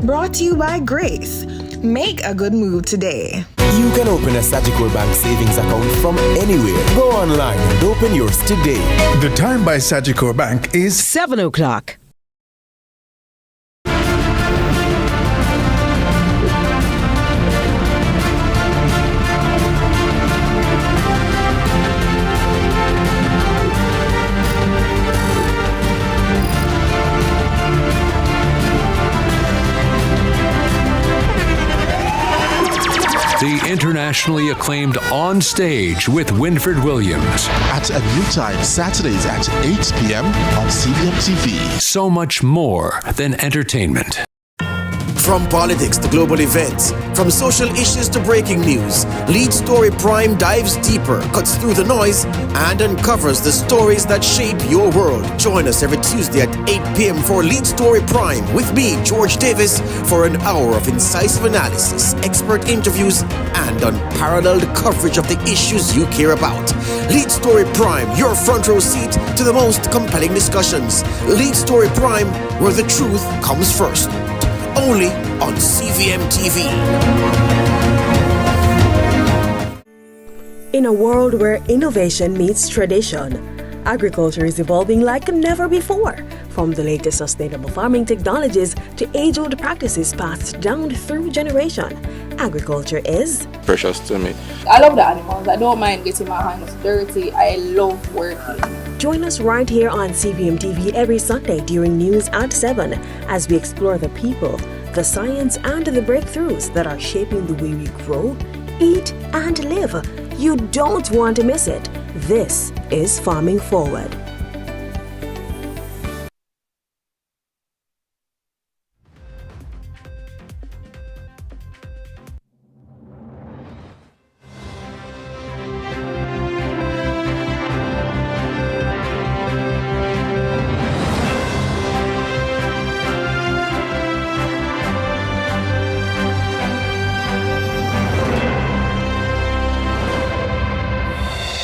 Brought to you by Grace. Make a good move today. You can open a Sagicor Bank savings account from anywhere. Go online and open yours today. The time by Sagicor Bank is 7 o'clock. The internationally acclaimed On Stage with Winfred Williams. At a new time, Saturdays at 8 p.m. on CVM TV. So much more than entertainment. From politics to global events, from social issues to breaking news, Lead Story Prime dives deeper, cuts through the noise, and uncovers the stories that shape your world. Join us every Tuesday at 8 p.m. for Lead Story Prime with me, George Davis, for an hour of incisive analysis, expert interviews, and unparalleled coverage of the issues you care about. Lead Story Prime, your front row seat to the most compelling discussions. Lead Story Prime, where the truth comes first. Only on CVM TV. In a world where innovation meets tradition, agriculture is evolving like never before. From the latest sustainable farming technologies to age-old practices passed down through generation, agriculture is precious to me. I love the animals. I don't mind getting my hands dirty. I love working. Join us right here on CVM TV every Sunday during news at 7 as we explore the people, the science, and the breakthroughs that are shaping the way we grow, eat, and live. You don't want to miss it. This is Farming Forward.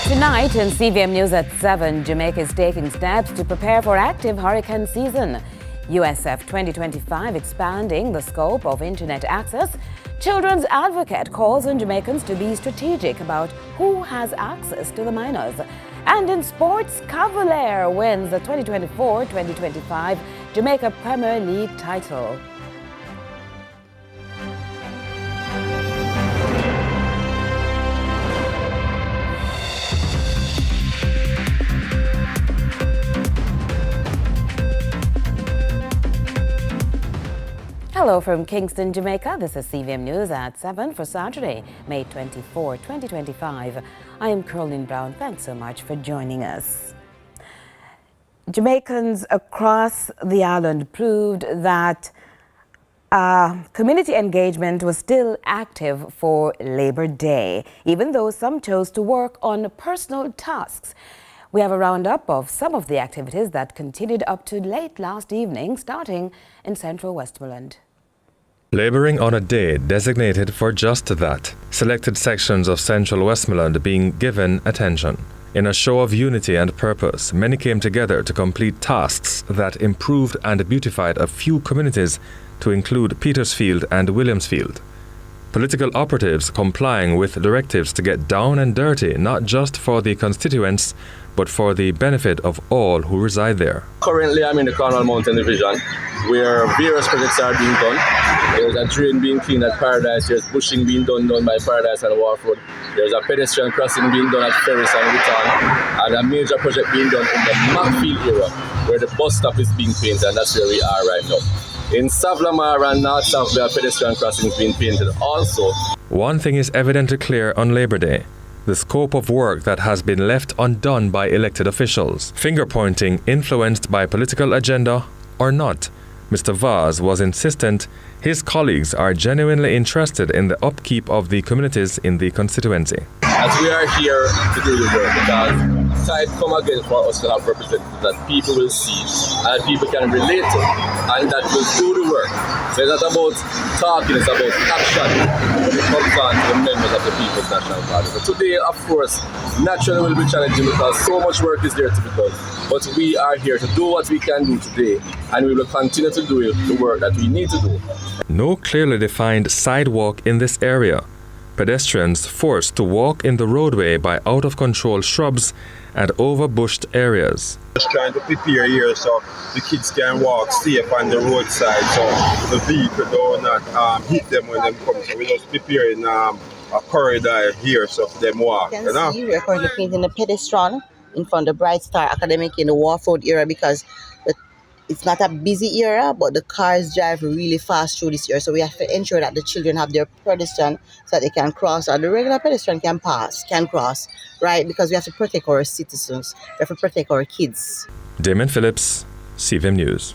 Tonight in CVM News at 7, Jamaica is taking steps to prepare for active hurricane season. USF 2025 expanding the scope of internet access. Children's advocate calls on Jamaicans to be strategic about who has access to the minors. And in sports, Cavalier wins the 2024-2025 Jamaica Premier League title. Hello from Kingston, Jamaica. This is CVM News at 7 for Saturday, May 24, 2025. I am Caroline Brown. Thanks so much for joining us. Jamaicans across the island proved that community engagement was still active for Labor Day, even though some chose to work on personal tasks. We have a roundup of some of the activities that continued up to late last evening, starting in central Westmoreland. Labouring on a day designated for just that, selected sections of central Westmoreland being given attention. In a show of unity and purpose, many came together to complete tasks that improved and beautified a few communities, to include Petersfield and Williamsfield. Political operatives complying with directives to get down and dirty, not just for the constituents, but for the benefit of all who reside there. Currently, I'm in the Cornwall Mountain Division, where various projects are being done. There's a drain being cleaned at Paradise, there's bushing being done by Paradise and Wharf Road. There's a pedestrian crossing being done at Ferris and Witton, and a major project being done in the Macfield area, where the bus stop is being painted, and that's where we are right now. In Savlamar and North Savla, pedestrian crossings being painted also. One thing is evidently clear on Labor Day: the scope of work that has been left undone by elected officials. Finger-pointing influenced by political agenda or not, Mr. Vaz was insistent his colleagues are genuinely interested in the upkeep of the communities in the constituency. As we are here to do the work, because time come again for us to have representatives that people will see and people can relate to and that will do the work. So it's not about talking, it's about action when it comes on to the members of the People's National Party. So today, of course, naturally will be challenging because so much work is there to be done. But we are here to do what we can do today, and we will continue to do the work that we need to do. No clearly defined sidewalk in this area. Pedestrians forced to walk in the roadway by out-of-control shrubs and overbushed areas. Just trying to prepare here so the kids can walk safe on the roadside so the vehicle do not hit them when they come. So we're just preparing a corridor here so them walk. You can see we're currently painting the pedestrian in front of Bright Star Academic in the Wharf Road area because it's not a busy area, but the cars drive really fast through this area. So we have to ensure that the children have their pedestrian so that they can cross, or the regular pedestrian can cross, right? Because we have to protect our citizens, we have to protect our kids. Damon Phillips, CVM News.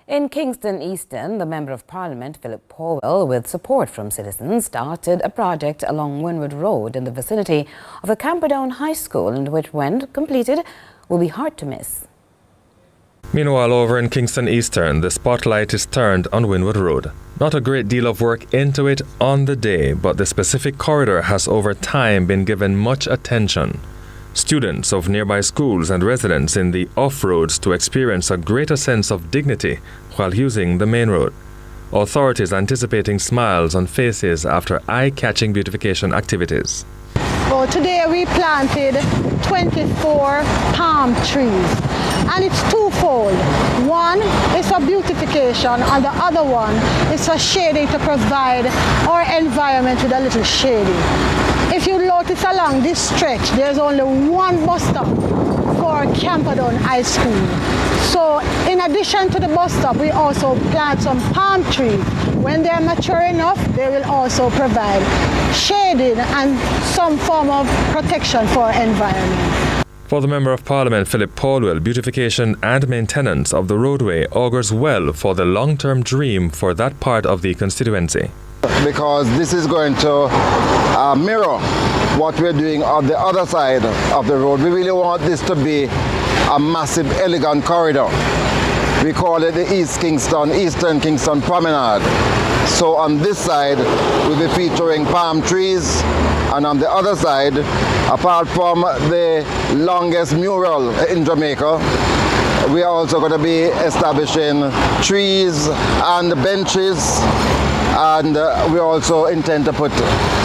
In Kingston Easton, the Member of Parliament, Philip Powell, with support from citizens, started a project along Windward Road in the vicinity of the Camperdown High School, and which, when completed, will be hard to miss. Meanwhile, over in Kingston Eastern, the spotlight is turned on Windward Road. Not a great deal of work into it on the day, but the specific corridor has over time been given much attention. Students of nearby schools and residents in the off-roads to experience a greater sense of dignity while using the main road. Authorities anticipating smiles on faces after eye-catching beautification activities. Well, today we planted 24 palm trees, and it's twofold. One is for beautification, and the other one is for shading to provide our environment with a little shading. If you notice along this stretch, there's only one bus stop for Camperdown High School. So in addition to the bus stop, we also plant some palm trees. When they're mature enough, they will also provide shading and some form of protection for our environment. For the Member of Parliament, Philip Powell, beautification and maintenance of the roadway augurs well for the long-term dream for that part of the constituency. Because this is going to mirror what we're doing on the other side of the road. We really want this to be a massive, elegant corridor. We call it the Eastern Kingston Promenade. So on this side, we'll be featuring palm trees, and on the other side, apart from the longest mural in Jamaica, we are also going to be establishing trees and benches, and we also intend to put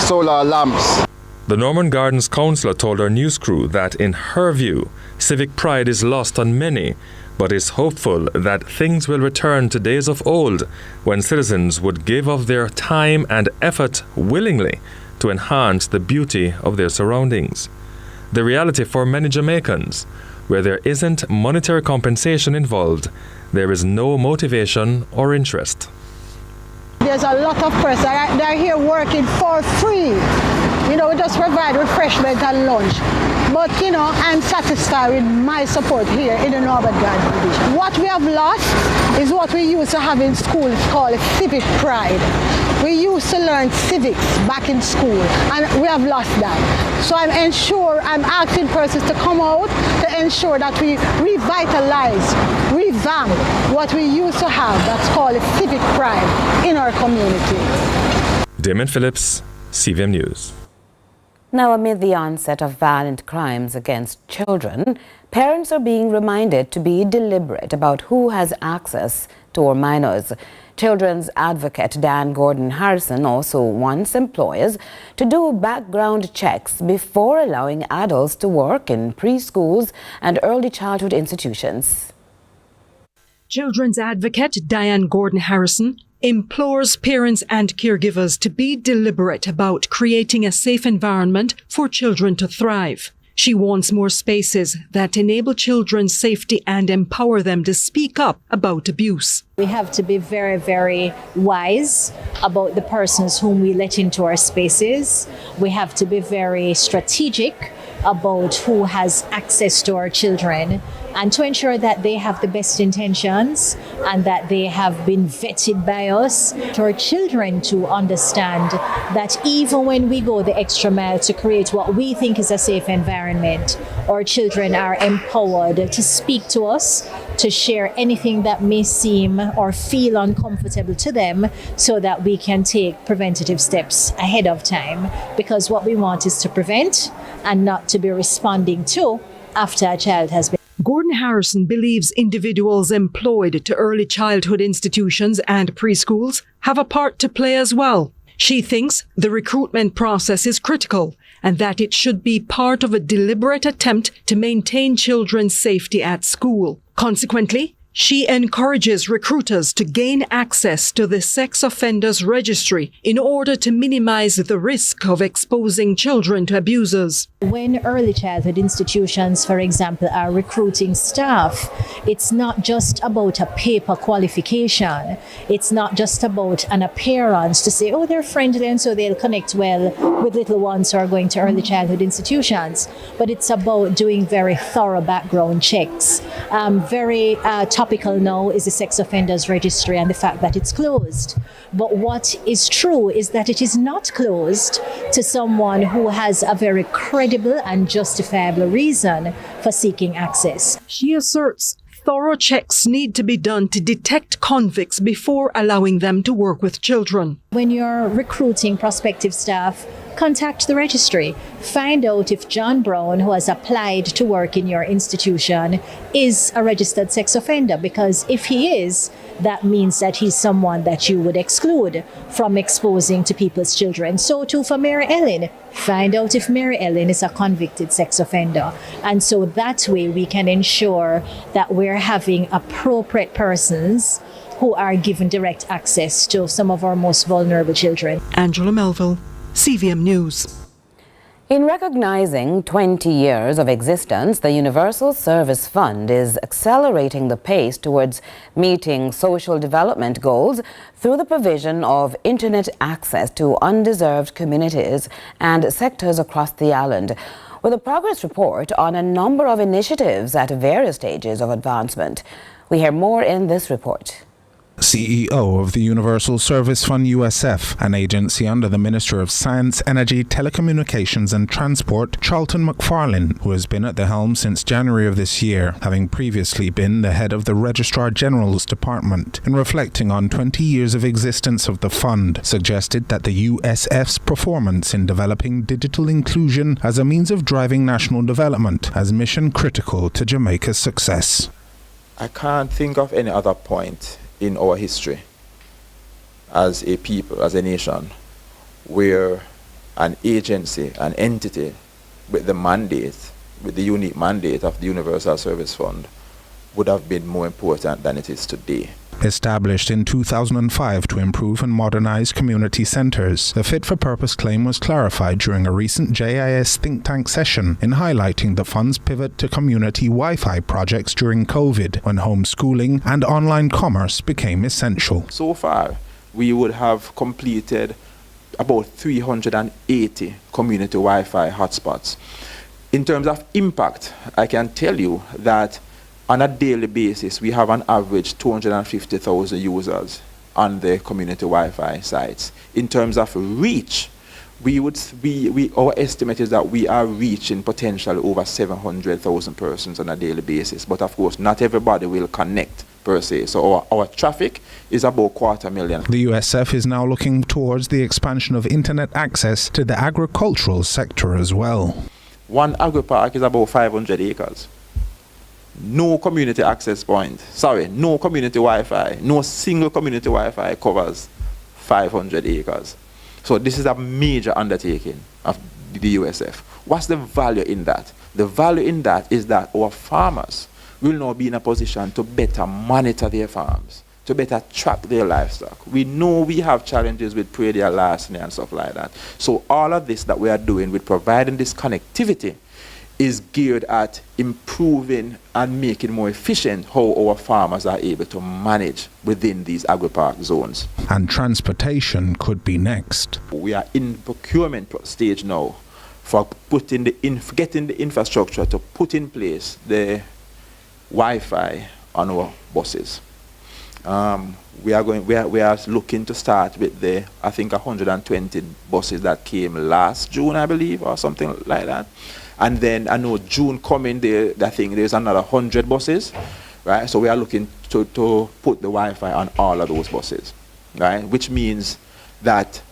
solar lamps. The Norman Gardens councillor told our news crew that, in her view, civic pride is lost on many, but is hopeful that things will return to days of old when citizens would give of their time and effort willingly to enhance the beauty of their surroundings. The reality for many Jamaicans, where there isn't monetary compensation involved, there is no motivation or interest. There's a lot of person that are here working for free. We just provide refreshment and lunch. But, I'm satisfied with my support here in the Northern Gardens Division. What we have lost is what we used to have in school. It's called civic pride. We used to learn civics back in school, and we have lost that. So I'm asking persons to come out to ensure that we revitalize, revamp what we used to have that's called civic pride in our community. Damon Phillips, CVM News. Now, amid the onset of violent crimes against children, parents are being reminded to be deliberate about who has access to our minors. Children's advocate Dan Gordon Harrison also wants employers to do background checks before allowing adults to work in preschools and early childhood institutions. Children's advocate Diane Gordon Harrison implores parents and caregivers to be deliberate about creating a safe environment for children to thrive. She wants more spaces that enable children's safety and empower them to speak up about abuse. We have to be very, very wise about the persons whom we let into our spaces. We have to be very strategic about who has access to our children, and to ensure that they have the best intentions and that they have been vetted by us, for our children to understand that even when we go the extra mile to create what we think is a safe environment, our children are empowered to speak to us, to share anything that may seem or feel uncomfortable to them, so that we can take preventative steps ahead of time, because what we want is to prevent and not to be responding to after a child has been. Gordon Harrison believes individuals employed to early childhood institutions and preschools have a part to play as well. She thinks the recruitment process is critical and that it should be part of a deliberate attempt to maintain children's safety at school. Consequently, she encourages recruiters to gain access to the sex offenders registry in order to minimize the risk of exposing children to abusers. When early childhood institutions, for example, are recruiting staff, it's not just about a paper qualification. It's not just about an appearance to say, oh, they're friendly and so they'll connect well with little ones who are going to early childhood institutions. But it's about doing very thorough background checks. Very topical now is the sex offenders registry and the fact that it's closed. But what is true is that it is not closed to someone who has a very credible and justifiable reason for seeking access. She asserts thorough checks need to be done to detect convicts before allowing them to work with children. When you're recruiting prospective staff, contact the registry. Find out if John Brown, who has applied to work in your institution, is a registered sex offender, because if he is, that means that he's someone that you would exclude from exposing to people's children. So too for Mary Ellen. Find out if Mary Ellen is a convicted sex offender. And so that way we can ensure that we're having appropriate persons who are given direct access to some of our most vulnerable children. Angela Melville, CVM News. In recognizing 20 years of existence, the Universal Service Fund is accelerating the pace towards meeting social development goals through the provision of internet access to undeserved communities and sectors across the island, with a progress report on a number of initiatives at various stages of advancement. We hear more in this report. CEO of the Universal Service Fund USF, an agency under the Minister of Science, Energy, Telecommunications and Transport, Charlton McFarlane, who has been at the helm since January of this year, having previously been the head of the Registrar General's Department, in reflecting on 20 years of existence of the fund, suggested that the USF's performance in developing digital inclusion as a means of driving national development as mission critical to Jamaica's success. I can't think of any other point in our history as a people, as a nation, where an agency, an entity with the mandate, with the unique mandate of the Universal Service Fund would have been more important than it is today. Established in 2005 to improve and modernize community centers, the fit-for-purpose claim was clarified during a recent JIS think tank session in highlighting the fund's pivot to community Wi-Fi projects during COVID, when homeschooling and online commerce became essential. So far, we would have completed about 380 community Wi-Fi hotspots. In terms of impact, I can tell you that on a daily basis, we have an average 250,000 users on the community Wi-Fi sites. In terms of reach, our estimate is that we are reaching potentially over 700,000 persons on a daily basis. But of course, not everybody will connect per se. So our traffic is about 250,000. The USF is now looking towards the expansion of internet access to the agricultural sector as well. One agri-park is about 500 acres. No community access point, no community Wi-Fi, no single community Wi-Fi covers 500 acres. So this is a major undertaking of the USF. What's the value in that? The value in that is that our farmers will now be in a position to better monitor their farms, to better track their livestock. We know we have challenges with predial larceny and stuff like that. So all of this that we are doing with providing this connectivity is geared at improving and making more efficient how our farmers are able to manage within these agri-park zones. And transportation could be next. We are in procurement stage now for getting the infrastructure to put in place the Wi-Fi on our buses. We are looking to start with I think 120 buses that came last June, I believe, or something like that. And then I know June coming, I think there's another 100 buses, right? So we are looking to put the Wi-Fi on all of those buses, right? Which means that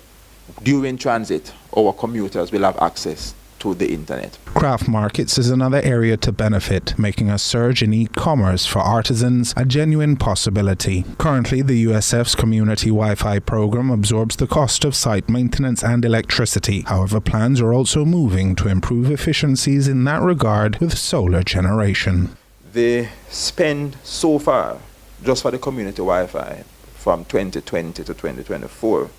during transit, our commuters will have access to the internet. Craft markets is another area to benefit, making a surge in e-commerce for artisans a genuine possibility. Currently, the USF's community Wi-Fi program absorbs the cost of site maintenance and electricity. However, plans are also moving to improve efficiencies in that regard with solar generation. The spend so far, just for the community Wi-Fi, from 2020 to 2024,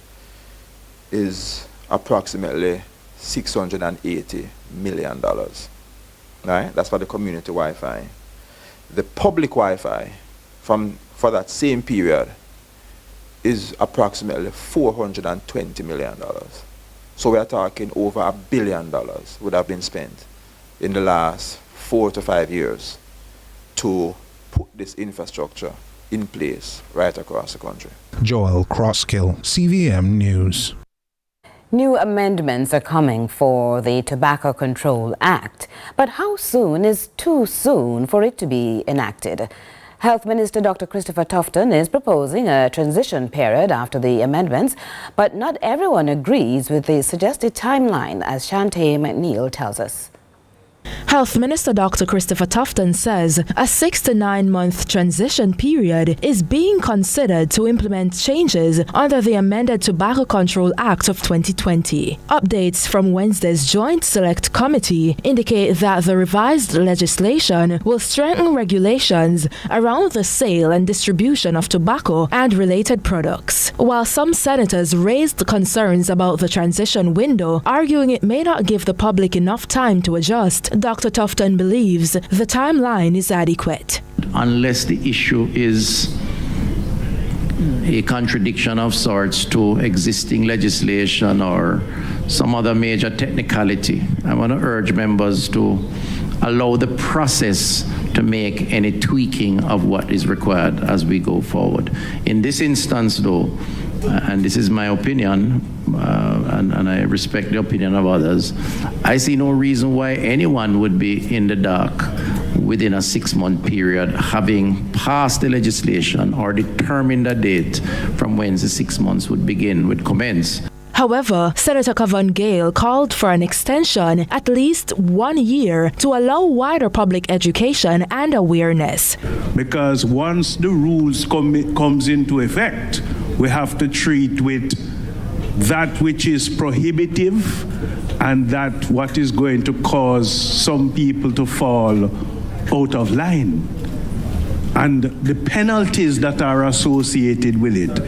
is approximately $680 million, right? That's for the community Wi-Fi. The public Wi-Fi for that same period is approximately $420 million. So we are talking over $1 billion would have been spent in the last 4 to 5 years to put this infrastructure in place right across the country. Joel Crosskill, CVM News. New amendments are coming for the Tobacco Control Act, but how soon is too soon for it to be enacted? Health Minister Dr. Christopher Tufton is proposing a transition period after the amendments, but not everyone agrees with the suggested timeline, as Shantae McNeil tells us. Health Minister Dr. Christopher Tufton says a 6 to 9 month transition period is being considered to implement changes under the amended Tobacco Control Act of 2020. Updates from Wednesday's Joint Select Committee indicate that the revised legislation will strengthen regulations around the sale and distribution of tobacco and related products. While some senators raised concerns about the transition window, arguing it may not give the public enough time to adjust, Dr. Tufton believes the timeline is adequate. Unless the issue is a contradiction of sorts to existing legislation or some other major technicality, I want to urge members to allow the process to make any tweaking of what is required as we go forward. In this instance, though, and this is my opinion, and I respect the opinion of others, I see no reason why anyone would be in the dark within a 6-month period, having passed the legislation or determined a date from when the 6 months would commence. However, Senator Kavon Gale called for an extension at least 1 year to allow wider public education and awareness. Because once the rules comes into effect, we have to treat with that which is prohibitive and that what is going to cause some people to fall out of line, and the penalties that are associated with it.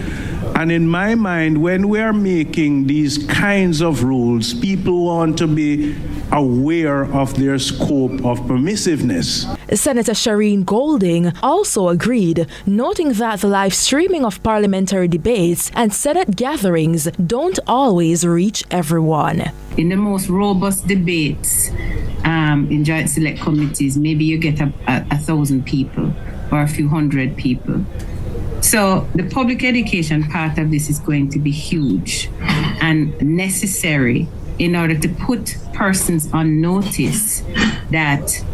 And in my mind, when we are making these kinds of rules, people want to be aware of their scope of permissiveness. Senator Shireen Golding also agreed, noting that the live streaming of parliamentary debates and Senate gatherings don't always reach everyone. In the most robust debates in joint select committees, maybe you get 1,000 people or a few hundred people. So the public education part of this is going to be huge and necessary in order to put persons on notice that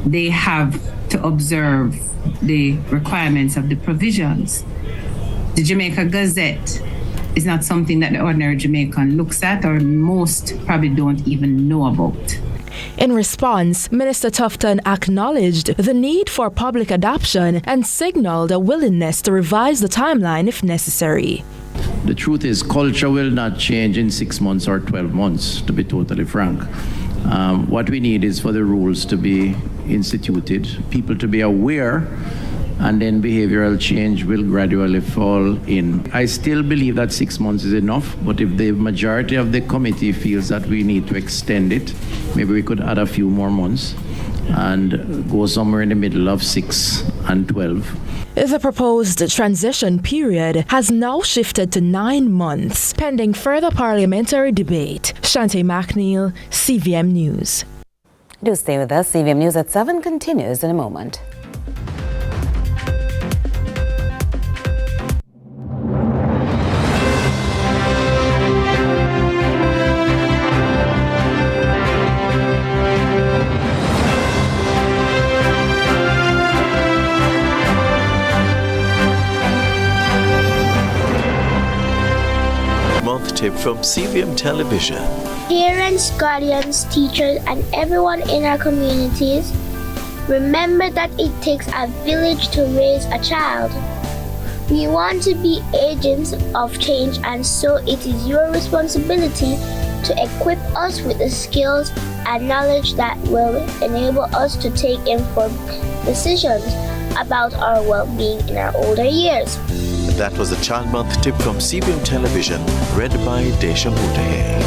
they have to observe the requirements of the provisions. The Jamaica Gazette is not something that the ordinary Jamaican looks at, or most probably don't even know about. In response, Minister Tufton acknowledged the need for public adoption and signaled a willingness to revise the timeline if necessary. The truth is, culture will not change in 6 months or 12 months, to be totally frank. What we need is for the rules to be instituted, people to be aware, and then behavioral change will gradually fall in. I still believe that 6 months is enough, but if the majority of the committee feels that we need to extend it, maybe we could add a few more months and go somewhere in the middle of 6 and 12. The proposed transition period has now shifted to 9 months, pending further parliamentary debate. Shantae McNeil, CVM News. Do stay with us. CVM News at 7 continues in a moment. tip from CVM Television. Parents, guardians, teachers, and everyone in our communities, remember that it takes a village to raise a child. We want to be agents of change, and so it is your responsibility to equip us with the skills and knowledge that will enable us to take informed decisions about our well-being in our older years. That was the Child Month tip from CVM Television, read by Desha Mutahe.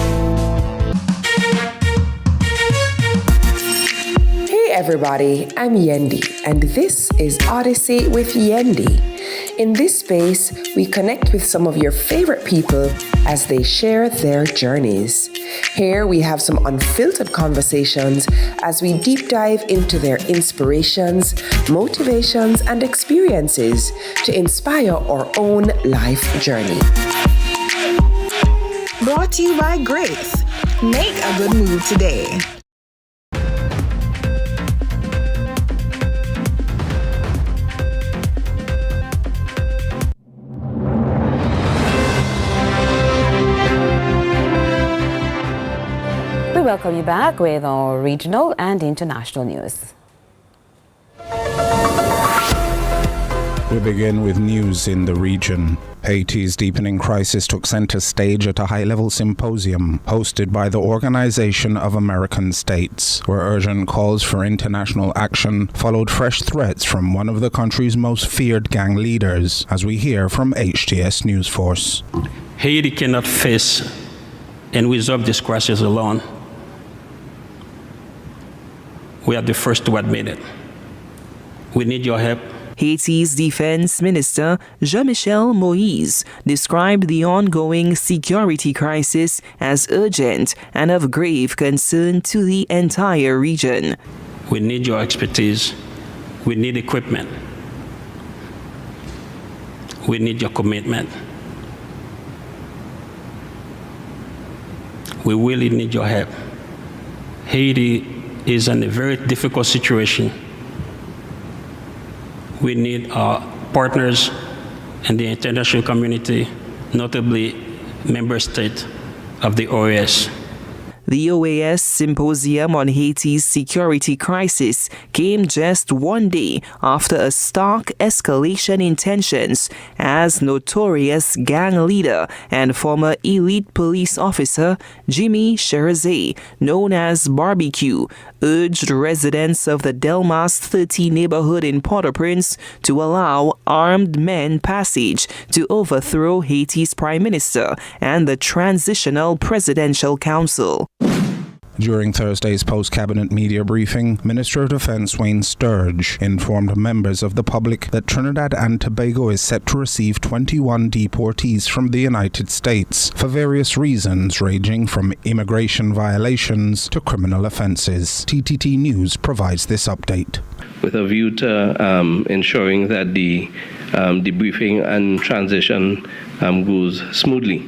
Hey everybody, I'm Yendi, and this is Odyssey with Yendi. In this space, we connect with some of your favorite people as they share their journeys. Here we have some unfiltered conversations as we deep dive into their inspirations, motivations, and experiences to inspire our own life journey. Brought to you by Grace. Make a good move today. We welcome you back with our regional and international news. We begin with news in the region. Haiti's deepening crisis took center stage at a high-level symposium hosted by the Organization of American States, where urgent calls for international action followed fresh threats from one of the country's most feared gang leaders, as we hear from HTS News Force. Haiti cannot face and resolve this crisis alone. We are the first to admit it. We need your help. Haiti's Defense Minister Jean-Michel Moïse described the ongoing security crisis as urgent and of grave concern to the entire region. We need your expertise. We need equipment. We need your commitment. We really need your help. Haiti is in a very difficult situation. We need our partners in the international community, notably member states of the OAS. The OAS Symposium on Haiti's security crisis came just one day after a stark escalation in tensions as notorious gang leader and former elite police officer Jimmy Cherazé, known as Barbecue, urged residents of the Delmas 30 neighborhood in Port-au-Prince to allow armed men passage to overthrow Haiti's prime minister and the Transitional Presidential Council. During Thursday's post-cabinet media briefing, Minister of Defense Wayne Sturge informed members of the public that Trinidad and Tobago is set to receive 21 deportees from the United States for various reasons ranging from immigration violations to criminal offences. TTT News provides this update. With a view to ensuring that the debriefing and transition goes smoothly.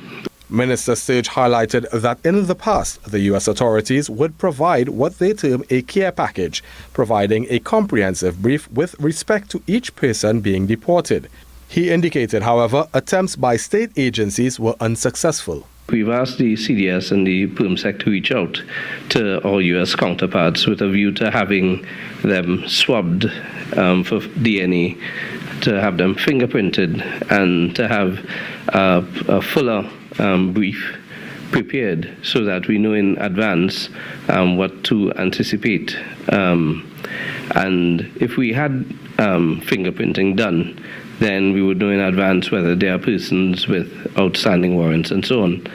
Minister Sturge highlighted that in the past, the U.S. authorities would provide what they term a care package, providing a comprehensive brief with respect to each person being deported. He indicated, however, attempts by state agencies were unsuccessful. We've asked the CDS and the PermSec to reach out to our U.S. counterparts with a view to having them swabbed for DNA, to have them fingerprinted, and to have a fuller brief prepared so that we know in advance what to anticipate. And if we had fingerprinting done, then we would know in advance whether there are persons with outstanding warrants and so on.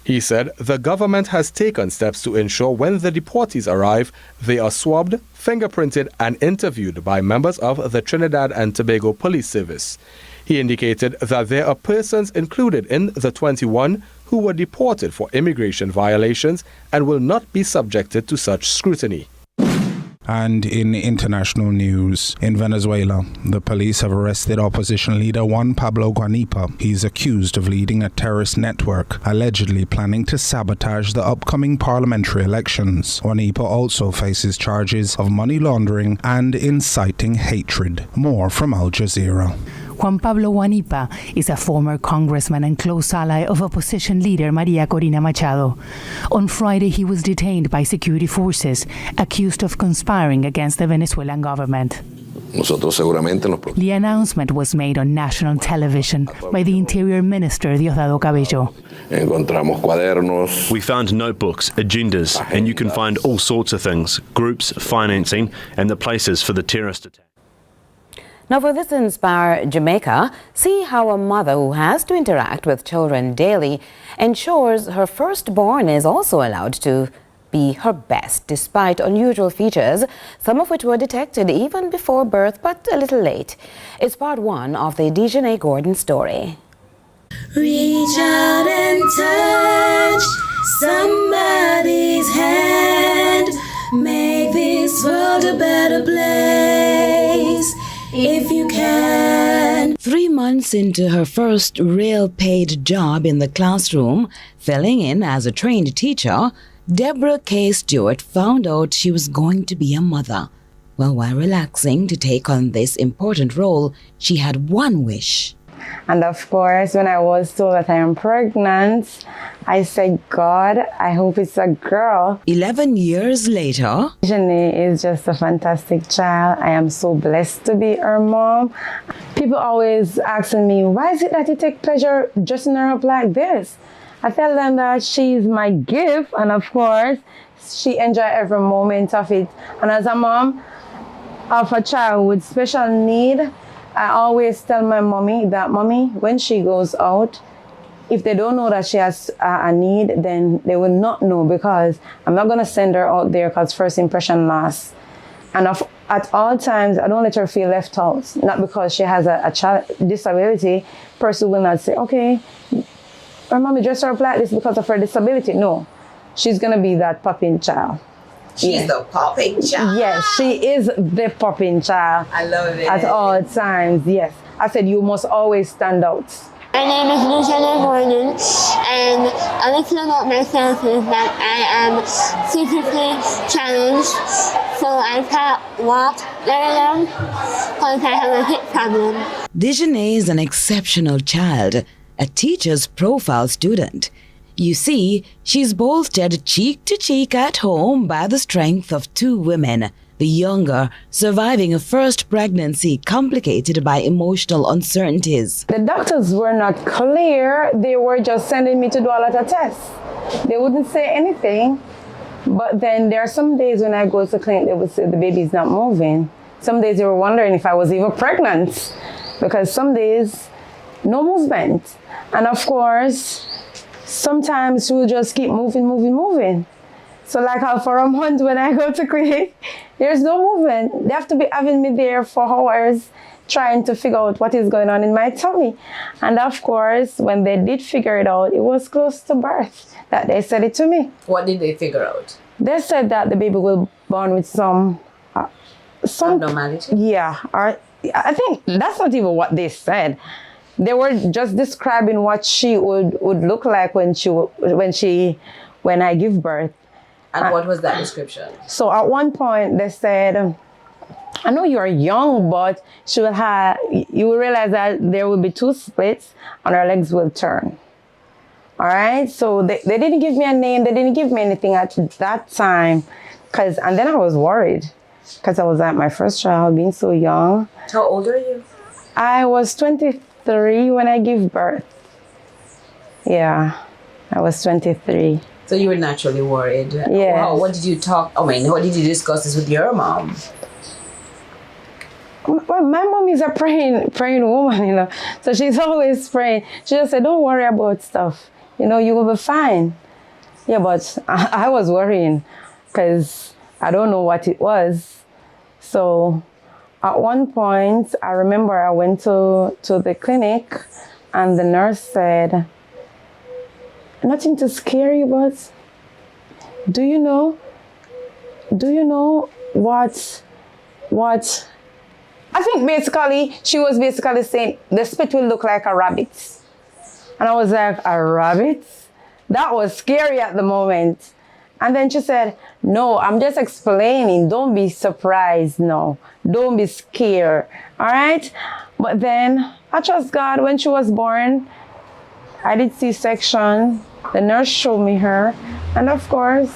He said the government has taken steps to ensure when the deportees arrive, they are swabbed, fingerprinted, and interviewed by members of the Trinidad and Tobago Police Service. He indicated that there are persons included in the 21 who were deported for immigration violations and will not be subjected to such scrutiny. And in international news, in Venezuela, the police have arrested opposition leader Juan Pablo Guanipa. He's accused of leading a terrorist network, allegedly planning to sabotage the upcoming parliamentary elections. Guanipa also faces charges of money laundering and inciting hatred. More from Al Jazeera. Juan Pablo Guanipa is a former congressman and close ally of opposition leader Maria Corina Machado. On Friday, he was detained by security forces, accused of conspiring against the Venezuelan government. The announcement was made on national television by the Interior Minister Diosdado Cabello. We found notebooks, agendas, and you can find all sorts of things, groups, financing, and the places for the terrorist attack. Now for this Inspire Jamaica, see how a mother who has to interact with children daily ensures her firstborn is also allowed to be her best despite unusual features, some of which were detected even before birth but a little late. It's part one of the Dejanay Gordon story. Reach out and touch somebody's hand. Make this world a better place if you can. 3 months into her first real paid job in the classroom, filling in as a trained teacher, Deborah K. Stewart found out she was going to be a mother. Well, while relaxing to take on this important role, she had one wish. And of course, when I was told that I am pregnant, I said, God, I hope it's a girl. 11 years later, Jeannie is just a fantastic child. I am so blessed to be her mom. People always asking me, why is it that you take pleasure dressing her up like this? I tell them that she's my gift, and of course, she enjoys every moment of it. And as a mom of a child with special need, I always tell my mommy that, Mommy, when she goes out, if they don't know that she has a need, then they will not know, because I'm not going to send her out there because first impression lasts. And at all times, I don't let her feel left out, not because she has a child disability. Person will not say, okay, her mommy dressed her up like this because of her disability. No, she's going to be that popping child. She's the popping child. Yes, she is the popping child. I love it. At all times, yes. I said you must always stand out. My name is Dejanay Gordon, and a little about myself is that I am physically challenged, so I can't walk very long because I have a hip problem. Dejanay is an exceptional child, a teacher's profile student. You see, she's bolstered cheek to cheek at home by the strength of 2 women, the younger surviving a first pregnancy complicated by emotional uncertainties. The doctors were not clear. They were just sending me to do a lot of tests. They wouldn't say anything. But then there are some days when I go to the clinic, they would say the baby's not moving. Some days they were wondering if I was even pregnant, because some days, no movement. And of course, sometimes she will just keep moving. So like how for a month when I go to clinic, there's no movement. They have to be having me there for hours trying to figure out what is going on in my tummy. And of course, when they did figure it out, it was close to birth that they said it to me. What did they figure out? They said that the baby will born with some abnormality? Yeah, or I think that's not even what they said. They were just describing what she would look like when I give birth. And what was that description? So at one point they said, I know you're young, but you will realize that there will be 2 splits and her legs will turn. All right. So they didn't give me a name. They didn't give me anything at that time. And then I was worried because I was at my first child, being so young. How old are you? I was 23 when I gave birth. Yeah, I was 23. So you were naturally worried. Yeah. What did you what did you discuss this with your mom? Well, my mom is a praying woman, So she's always praying. She just said, don't worry about stuff. You will be fine. Yeah, but I was worrying because I don't know what it was. So at one point, I remember I went to the clinic and the nurse said, nothing to scare you, but do you know what I think basically she was basically saying the spit will look like a rabbit. And I was like, a rabbit? That was scary at the moment. And then she said, no, I'm just explaining. Don't be surprised, no. Don't be scared, all right? But then I trust God. When she was born, I did C-section. The nurse showed me her. And of course,